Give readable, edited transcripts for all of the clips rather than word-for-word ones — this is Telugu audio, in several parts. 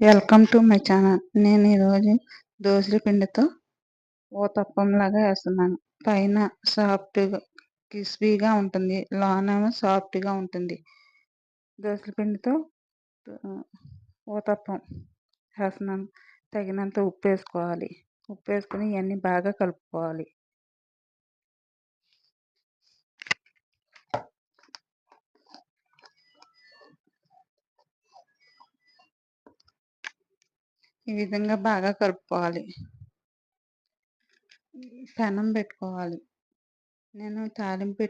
Welcome to my channel. నేను ఈరోజు దోసల పిండితో ఊతప్పంలాగా వేస్తున్నాను. పైన సాఫ్ట్గా క్రిస్పీగా ఉంటుంది, లోనేమో సాఫ్ట్గా ఉంటుంది. దోసల పిండితో ఊతప్పం వేస్తున్నాను. తగినంత ఉప్పు వేసుకోవాలి. ఉప్పు వేసుకుని ఇవన్నీ బాగా కలుపుకోవాలి. ఈ విధంగా బాగా కలుపుకోవాలి. పెనం పెట్టుకోవాలి. నేను తాలింపు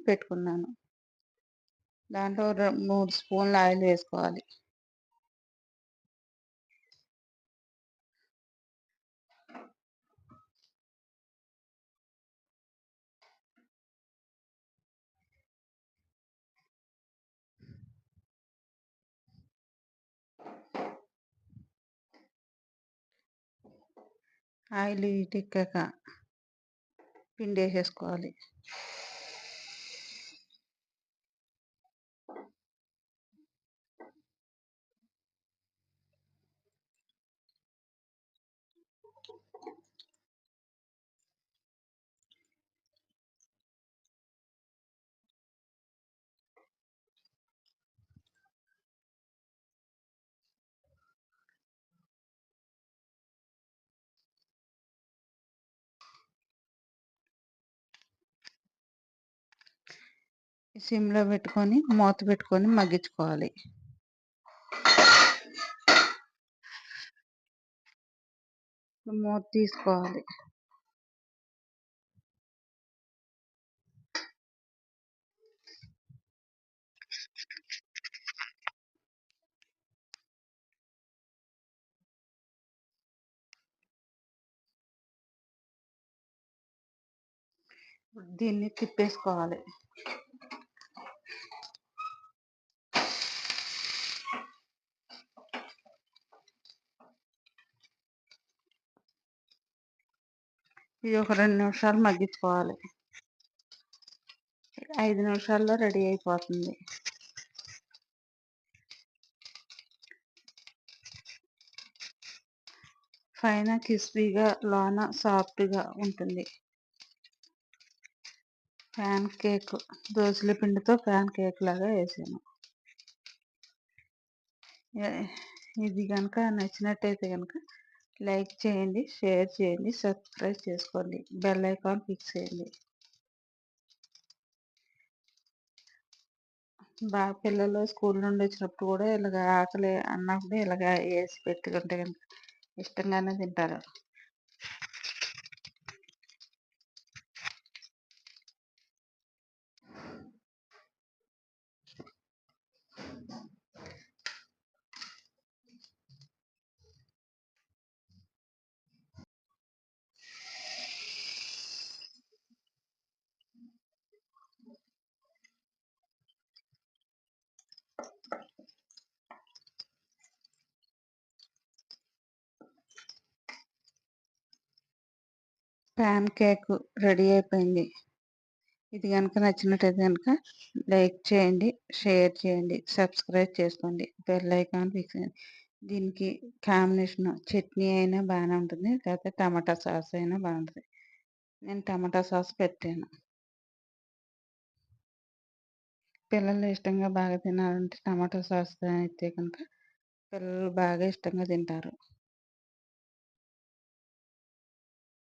పెట్టుకున్నాను. దాంట్లో 3 స్పూన్ల ఆయిల్ వేసుకోవాలి. ఆయిల్ ఎక్కాక పిండి వేసేసుకోవాలి. సిమ్లో పెట్టుకొని మూత పెట్టుకొని మగ్గించుకోవాలి. మూత తీసుకోవాలి. దీన్ని తిప్పేసుకోవాలి. ఇది ఒక 2 నిమిషాలు మగ్గించుకోవాలి. 5 నిమిషాల్లో రెడీ అయిపోతుంది. పైన క్రిస్పీగా, లోన సాఫ్ట్గా ఉంటుంది. ప్యాన్ కేక్, దోసల పిండితో ప్యాన్ కేక్ లాగా వేసాను. ఇది కనుక నచ్చినట్టయితే కనుక లైక్ చేయండి, షేర్ చేయండి, సబ్స్క్రైబ్ చేసుకోండి, బెల్ ఐకాన్ క్లిక్ చేయండి. బాగా పిల్లలు స్కూల్ నుండి వచ్చినప్పుడు కూడా ఇలాగ ఆకలి అన్నప్పుడు ఇలాగ వేసి పెట్టుకుంటే కనుక ఇష్టంగానే తింటారు. ప్యాన్ కేక్ రెడీ అయిపోయింది. ఇది కనుక నచ్చినట్టయితే కనుక లైక్ చేయండి, షేర్ చేయండి, సబ్స్క్రైబ్ చేసుకోండి, బెల్ ఐకాన్ క్లిక్ చేయండి. దీనికి కాంబినేషన్ చట్నీ అయినా బాగానే ఉంటుంది, లేకపోతే టమాటా సాస్ అయినా బాగుంటుంది. నేను టమాటా సాస్ పెట్టాను. పిల్లలు ఇష్టంగా బాగా తినాలంటే టమాటా సాస్ అయితే కనుక పిల్లలు బాగా ఇష్టంగా తింటారు.